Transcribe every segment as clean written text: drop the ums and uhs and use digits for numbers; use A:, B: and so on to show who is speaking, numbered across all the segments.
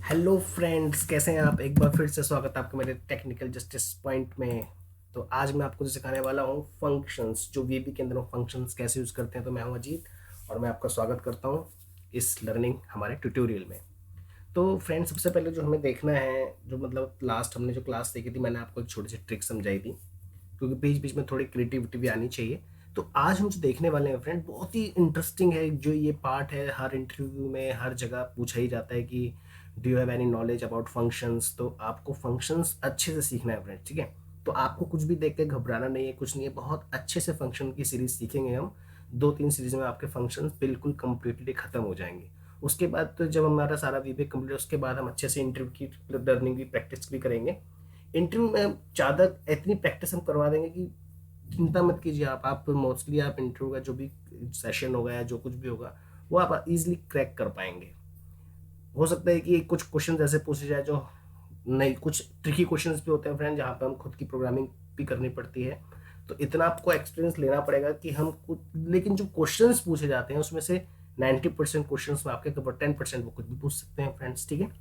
A: Hello friends, कैसे हैं आप। एक बार फिर से स्वागत है आपका मेरे टेक्निकल जस्टिस पॉइंट में। तो आज मैं आपको सिखाने वाला हूँ फंक्शंस, जो वीबी के अंदर फंक्शंस कैसे यूज़ करते हैं। तो मैं हूँ अजीत और मैं आपका स्वागत करता हूँ इस लर्निंग हमारे ट्यूटोरियल में। तो फ्रेंड्स, सबसे पहले जो हमें देखना है, जो मतलब लास्ट हमने जो क्लास देखी थी, मैंने आपको एक छोटी सी ट्रिक समझाई थी, क्योंकि बीच बीच में थोड़ी क्रिएटिविटी भी आनी चाहिए। तो आज हम जो देखने वाले हैं फ्रेंड, बहुत ही इंटरेस्टिंग है। जो ये पार्ट है, हर इंटरव्यू में हर जगह पूछा ही जाता है कि do you have any knowledge about functions. तो आपको फंक्शंस अच्छे से सीखना है फ्रेंड, ठीक है। तो आपको कुछ भी देख के घबराना नहीं है, कुछ नहीं है। बहुत अच्छे से फंक्शन की सीरीज सीखेंगे हम। 2-3 सीरीज में आपके फंक्शंस बिल्कुल कंप्लीटली खत्म हो जाएंगे। उसके बाद तो जब हमारा सारा वीबे कंप्लीट, उसके बाद हम अच्छे से इंटरव्यू की लर्निंग की प्रैक्टिस भी करेंगे। इंटरव्यू में ज़्यादा इतनी प्रैक्टिस हम करवा देंगे कि चिंता मत कीजिए। आप मोस्टली आप इंटरव्यू का जो भी सेशन होगा या जो कुछ भी होगा, वो आप इजीली क्रैक कर पाएंगे। हो सकता है कि कुछ क्वेश्चन ऐसे पूछे जाए जो नहीं, कुछ ट्रिकी क्वेश्चंस भी होते हैं फ्रेंड, जहाँ पे हम खुद की प्रोग्रामिंग भी करनी पड़ती है। तो इतना आपको एक्सपीरियंस लेना पड़ेगा कि हम कुछ, लेकिन जो क्वेश्चंस पूछे जाते हैं उसमें से 90% क्वेश्चंस में आपके केवल 10% वो कुछ भी पूछ सकते हैं फ्रेंड्स, ठीक है।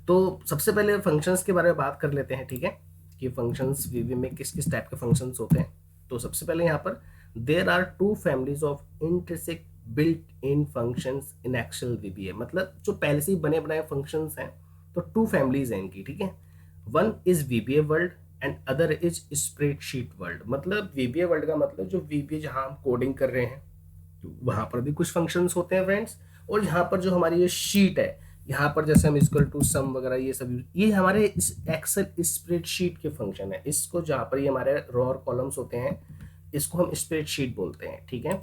A: तो सबसे पहले फंक्शंस के बारे में बात कर लेते हैं, ठीक है, कि फंक्शंस वीवी में किस किस टाइप के फंक्शंस होते हैं। तो सबसे पहले यहाँ पर there are two families of intersect built in functions in Excel VBA. मतलब जो पहले से ही बने बनाए फंक्शंस हैं, तो टू फैमिलीज हैं इनकी, ठीक है। One is VBA world and other is spreadsheet world. मतलब वीबीए वर्ल्ड का मतलब जो वीबीए जहाँ हम कोडिंग कर रहे हैं, तो वहां पर भी कुछ फंक्शंस होते हैं फ्रेंड्स। और यहाँ पर जो हमारी ये शीट है, यहाँ पर जैसे हम इक्वल टू सम वगैरह ये सब, ये हमारे इस एक्सेल स्प्रेडशीट के फंक्शन है। इसको जहाँ पर ये हमारे रो और कॉलम्स होते हैं, इसको हम स्प्रेडशीट बोलते हैं, ठीक है।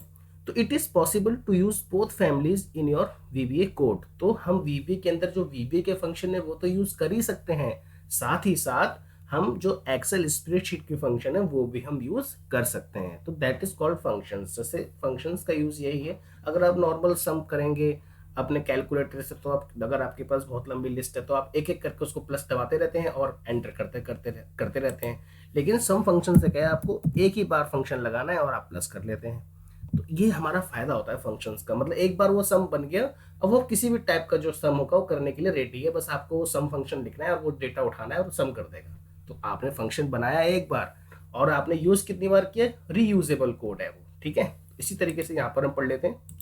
A: तो it is possible to use both families in your VBA code. तो हम वीबीए के अंदर जो वीबीए के फंक्शन है वो तो यूज कर ही सकते हैं, साथ ही साथ हम जो एक्सेल स्प्रेडशीट के फंक्शन है वो भी हम यूज कर सकते हैं। तो दैट इज कॉल्ड फंक्शंस। जैसे फंक्शंस का यूज यही है। अगर आप नॉर्मल सम करेंगे अपने कैलकुलेटर से, तो आप, अगर आपके पास बहुत लंबी लिस्ट है, तो आप एक एक करके उसको प्लस दबाते रहते हैं और एंटर करते रहते हैं। लेकिन सम फंक्शन से क्या है, आपको एक ही बार फंक्शन लगाना है और आप प्लस कर लेते हैं। तो ये हमारा फायदा होता है फंक्शंस का। मतलब एक बार वो सम बन गया, अब वो किसी भी टाइप का जो सम होगा वो करने के लिए रेडी है। बस आपको वो सम फंक्शन लिखना है और वो डेटा उठाना है और सम कर देगा। तो आपने फंक्शन बनाया एक बार और आपने यूज कितनी बार किया, रीयूजेबल कोड है वो, ठीक है। इसी तरीके से यहाँ पर हम पढ़ लेते हैं।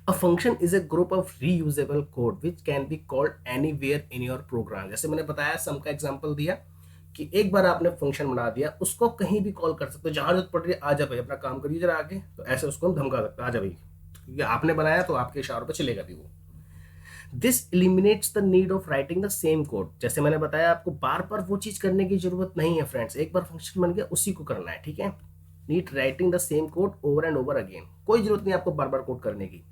A: A function is a group of reusable code which can be called anywhere in your program। जैसे मैंने बताया, सम का एग्जांपल दिया कि एक बार आपने फंक्शन बना दिया, उसको कहीं भी कॉल कर सकते हो। जहां जरूरत पड़ रही है, आ जा भाई अपना काम करिए जरा आगे, तो ऐसे उसको हम धमका सकते हैं, आ जा भाई, क्योंकि आपने बनाया तो आपके इशारों पर चलेगा भी वो। This eliminates the need of writing the same code. जैसे मैंने बताया, आपको बार बार वो चीज करने की जरूरत नहीं है फ्रेंड्स। एक बार फंक्शन बन गया, उसी को करना है, ठीक है। Need writing the same code over and over again. कोई जरूरत नहीं आपको बार बार कोड करने की।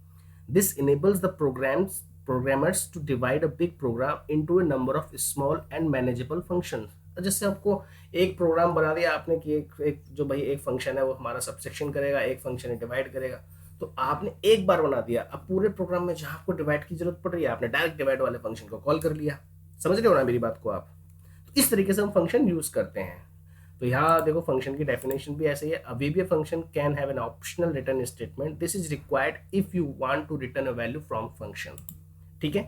A: This enables the programmers to divide a big program into a number of small and manageable functions। जैसे आपको एक प्रोग्राम बना दिया आपने कि एक जो भाई एक फंक्शन है वो हमारा सबसेक्शन करेगा, एक फंक्शन डिवाइड करेगा। तो आपने एक बार बना दिया, अब पूरे प्रोग्राम में जहां आपको डिवाइड की जरूरत पड़ रही है, आपने डायरेक्ट डिवाइड वाले फंक्शन को कॉल कर लिया। समझ रहे हो ना मेरी बात को आप। तो इस तरीके से हम फंक्शन यूज करते हैं। तो यहाँ देखो फंक्शन की डेफिनेशन भी ऐसे ही है। A VBA function can have an optional return statement. This is required if you want to return a value from function, ठीक है।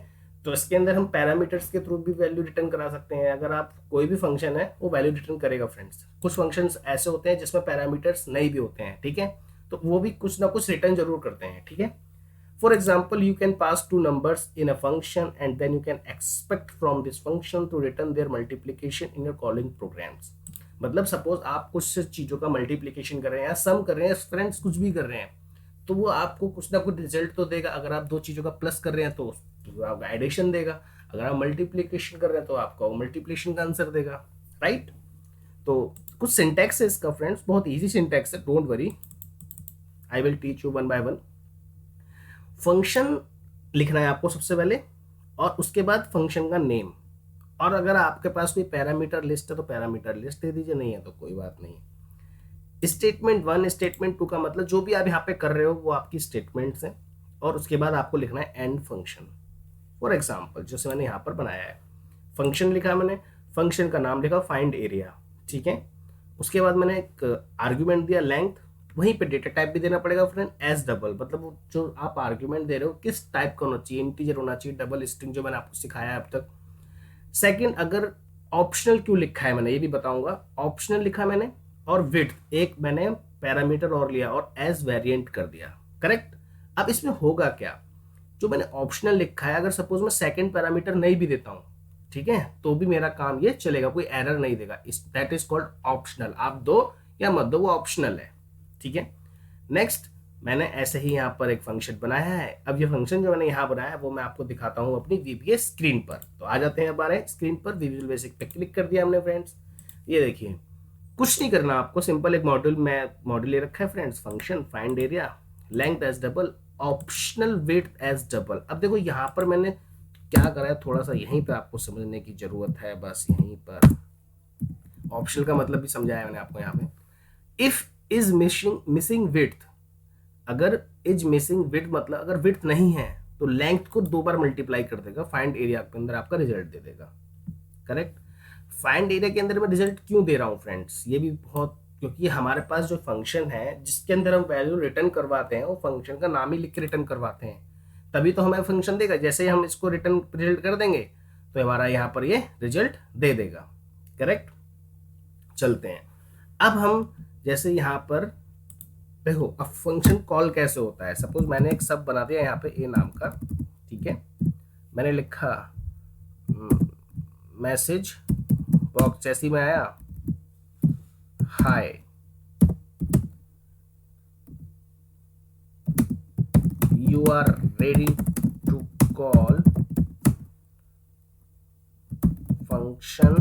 A: तो इसके अंदर हम पैरामीटर्स के थ्रू भी वैल्यू रिटर्न करा सकते हैं। अगर आप कोई भी फंक्शन है वो वैल्यू रिटर्न करेगा फ्रेंड्स। कुछ फंक्शंस ऐसे होते हैं जिसमें पैरामीटर्स नहीं भी होते हैं, ठीक है। तो वो भी कुछ ना कुछ रिटर्न जरूर करते हैं, ठीक है। For example, you can pass two numbers in a function and then you can expect from this function to return their multiplication in your calling programs। मतलब सपोज आप कुछ चीजों का मल्टीप्लीकेशन कर रहे हैं या सम कर रहे हैं फ्रेंड्स, कुछ भी कर रहे हैं, तो वो आपको कुछ ना कुछ रिजल्ट तो देगा। अगर आप दो चीजों का प्लस कर रहे हैं तो आपका एडिशन देगा। अगर आप मल्टीप्लीकेशन कर रहे हैं तो आपका मल्टीप्लीकेशन का आंसर देगा, राइट। तो कुछ सिंटैक्स है इसका फ्रेंड्स, बहुत इजी सिंटैक्स है, don't worry, I will teach you one by one. Function लिखना है आपको सबसे पहले, और उसके बाद फंक्शन का नेम। और अगर आपके पास कोई पैरामीटर लिस्ट है तो पैरामीटर लिस्ट दे दीजिए, नहीं है तो कोई बात नहीं। स्टेटमेंट 1 स्टेटमेंट 2 का मतलब जो भी आप यहाँ पे कर रहे हो वो आपकी स्टेटमेंट्स हैं। और उसके बाद आपको लिखना है एंड फंक्शन। फॉर एग्जाम्पल जैसे मैंने यहाँ पर बनाया है, फंक्शन लिखा मैंने, फंक्शन का नाम लिखा फाइंड एरिया, ठीक है। उसके बाद मैंने एक आर्ग्यूमेंट दिया लेंथ, वहीं पे डेटा टाइप भी देना पड़ेगा फ्रेंड एज डबल, मतलब वो जो आप आर्ग्यूमेंट दे रहे हो किस टाइप का होना चाहिए, इंटीजर होना चाहिए, डबल स्ट्रिंग, जो मैंने आपको सिखाया है अब तक। सेकंड, अगर ऑप्शनल क्यों लिखा है मैंने ये भी बताऊंगा, ऑप्शनल लिखा मैंने, और विड्थ एक मैंने पैरामीटर और लिया और एज वेरिएंट कर दिया, करेक्ट। अब इसमें होगा क्या, जो मैंने ऑप्शनल लिखा है अगर सपोज मैं सेकंड पैरामीटर नहीं भी देता हूं, ठीक है, तो भी मेरा काम ये चलेगा, कोई एरर नहीं देगा, दैट इज कॉल्ड ऑप्शनल। आप दो या मत दो वो ऑप्शनल है, ठीक है। नेक्स्ट, मैंने ऐसे ही यहाँ पर एक फंक्शन बनाया है। अब ये फंक्शन जो मैंने यहाँ बनाया है वो मैं आपको दिखाता हूँ अपनी वीबीए स्क्रीन पर। तो आ जाते हैं हमारे स्क्रीन पर, विजुअल बेसिक पे क्लिक कर दिया हमने फ्रेंड्स। ये देखिए, कुछ नहीं करना आपको, सिंपल एक मॉड्यूल ले रखा है friends, function find area, length as double, optional width as double. अब देखो यहाँ पर मैंने क्या करा है, थोड़ा सा यहीं पे आपको समझने की जरूरत है, बस यहीं पर ऑप्शनल का मतलब भी समझाया मैंने आपको यहाँ पे। इफ इज मिसिंग विड्थ, अगर इज मिसिंग विड्थ मतलब अगर विड्थ नहीं है तो लेंथ को 2 बार मल्टीप्लाई कर देगा, फाइंड एरिया के अंदर आपका रिजल्ट दे देगा, करेक्ट। फाइंड एरिया के अंदर मैं रिजल्ट क्यों दे रहा हूँ फ्रेंड्स, ये भी बहुत, क्योंकि हमारे पास जो फंक्शन है जिसके अंदर हम वैल्यू रिटर्न करवाते हैं वो फंक्शन का नाम ही लिख के रिटर्न करवाते हैं, तभी तो हमें फंक्शन देगा। जैसे ही हम इसको रिटर्न रिजल्ट कर देंगे तो हमारा यहाँ पर ये रिजल्ट दे देगा, करेक्ट। चलते हैं अब हम, जैसे यहाँ पर देखो अब फंक्शन कॉल कैसे होता है। सपोज मैंने एक सब बना दिया यहाँ पे ए नाम का, ठीक है, मैंने लिखा मैसेज बॉक्स, जैसे ही मैं आया hi you are ready to call function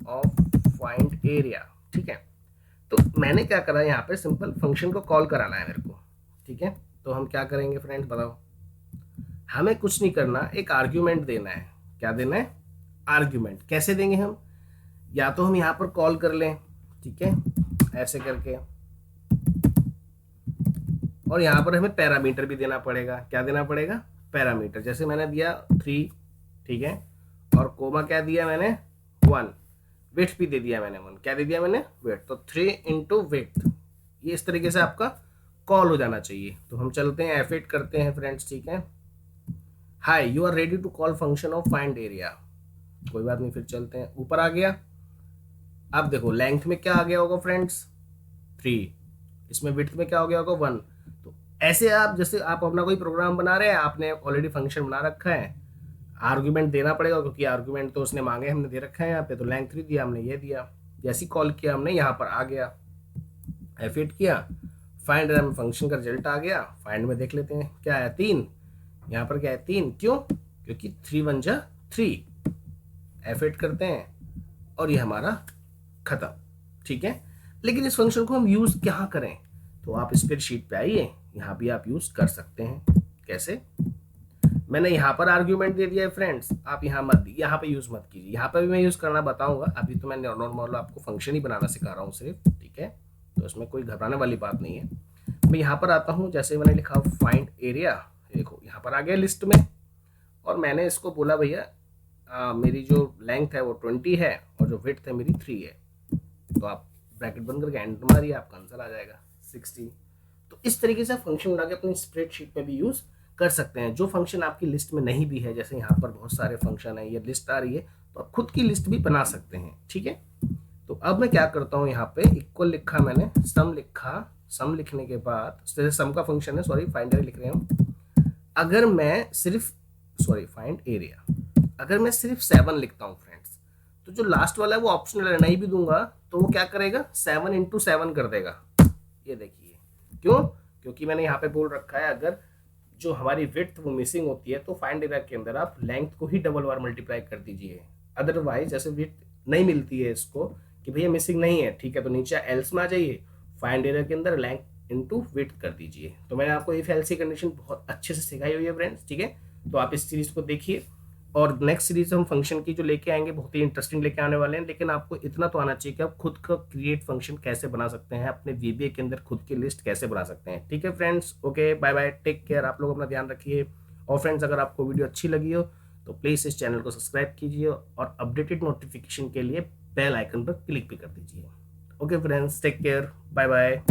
A: of find area, ठीक है। तो मैंने क्या करा यहाँ पे, सिंपल फंक्शन को कॉल कराना है मेरे को, ठीक है। तो हम क्या करेंगे फ्रेंड्स बताओ, हमें कुछ नहीं करना, एक आर्ग्यूमेंट देना है। क्या देना है, आर्ग्यूमेंट। कैसे देंगे हम, या तो हम यहाँ पर कॉल कर लें, ठीक है, ऐसे करके, और यहाँ पर हमें पैरामीटर भी देना पड़ेगा। क्या देना पड़ेगा, पैरामीटर। जैसे मैंने दिया 3, ठीक है, और कोमा क्या दिया मैंने 1, विड्थ भी दे दिया मैंने 1। क्या दे दिया मैंने, विड्थ। तो 3 इंटू विड्थ, ये इस तरीके से आपका कॉल हो जाना चाहिए। तो हम चलते हैं F8 करते हैं फ्रेंड्स, ठीक है। Hi you are ready to call function of find area, कोई बात नहीं, फिर चलते हैं, ऊपर आ गया। अब देखो लेंथ में क्या आ गया होगा फ्रेंड्स 3, इसमें विड्थ में क्या हो गया होगा 1। तो ऐसे आप, जैसे आप अपना कोई प्रोग्राम बना रहे हैं, आपने ऑलरेडी फंक्शन बना रखा है, आर्ग्यूमेंट देना पड़ेगा, क्योंकि आर्ग्यूमेंट तो उसने मांगे, हमने दे रखा है यहाँ पे। तो लेंथ 3 दिया हमने, ये दिया, जैसे कॉल किया हमने यहाँ पर आ गया, F8 किया, फाइंड में फंक्शन का रिजल्ट आ गया। फाइंड में देख लेते हैं क्या है, 3, यहाँ पर क्या है 3, क्यों, क्योंकि 3 1 जा 3। F8 करते हैं और ये हमारा खत्म, ठीक है। लेकिन इस फंक्शन को हम यूज क्या करें, तो आप स्प्रेडशीट पे आइए, यहाँ भी आप यूज कर सकते हैं। कैसे, मैंने यहाँ पर आर्ग्यूमेंट दे दिया है फ्रेंड्स, आप यहाँ पे यूज मत कीजिए, यहाँ पे भी मैं यूज करना बताऊंगा। अभी तो मैं नॉर्मल आपको फंक्शन ही बनाना सिखा रहा हूँ सिर्फ, ठीक है, तो इसमें कोई घबराने वाली बात नहीं है। मैं यहाँ पर आता हूँ, जैसे मैंने लिखा फाइंड एरिया, देखो यहाँ पर आ गया लिस्ट में, और मैंने इसको बोला भैया मेरी जो लेंथ है वो 20 है और जो विड्थ है मेरी 3 है। तो आप ब्रैकेट बंद करके एंटर मारिए, आपका आंसर आ जाएगा 60। तो इस तरीके से फंक्शन बना के अपनी स्प्रेडशीट में भी यूज कर सकते हैं। जो फंक्शन आपकी लिस्ट में नहीं भी है, जैसे यहाँ पर बहुत सारे फंक्शन है, ये लिस्ट आ रही है, तो आप खुद की लिस्ट भी बना सकते हैं, ठीक है। तो अब मैं क्या करता हूँ, यहाँ पे इक्वल लिखा मैंने, सम लिखा, सम लिखने के बाद, सम का फंक्शन है, सॉरी फाइंड एरिया लिख रहे हैं। अगर मैं सिर्फ, सॉरी फाइंड एरिया, अगर मैं सिर्फ 7 लिखता हूँ फ्रेंड्स, तो जो लास्ट वाला है वो ऑप्शनल है, नहीं भी दूंगा तो वो क्या करेगा, 7 इंटू 7 कर देगा। ये देखिए, क्यों, क्योंकि मैंने यहाँ पे बोल रखा है अगर जो हमारी विड्थ वो मिसिंग होती है तो फाइंड एरिया के अंदर आप लेंथ को ही डबल बार मल्टीप्लाई कर दीजिए। अदरवाइज जैसे विड्थ नहीं मिलती है इसको कि भैया मिसिंग नहीं है, ठीक है, तो नीचे एल्स में आ जाइए, फाइंड एरिया के अंदर लेंथ इंटू विड्थ कर दीजिए। तो मैंने आपको इफ एल्स की कंडीशन बहुत अच्छे से सिखाई हुई है फ्रेंड्स, ठीक है। तो आप इस सीरीज को देखिए, और नेक्स्ट सीरीज हम फंक्शन की जो लेके आएंगे बहुत ही इंटरेस्टिंग लेके आने वाले हैं। लेकिन आपको इतना तो आना चाहिए कि आप खुद का क्रिएट फंक्शन कैसे बना सकते हैं, अपने वीबीए के अंदर खुद की लिस्ट कैसे बना सकते हैं, ठीक है friends. Okay, bye bye, take care, आप लोग अपना ध्यान रखिए। और फ्रेंड्स, अगर आपको वीडियो अच्छी लगी हो तो प्लीज़ इस चैनल को सब्सक्राइब कीजिए और अपडेटेड नोटिफिकेशन के लिए बेल आइकन पर क्लिक भी कर दीजिए। Okay friends, take care, bye bye.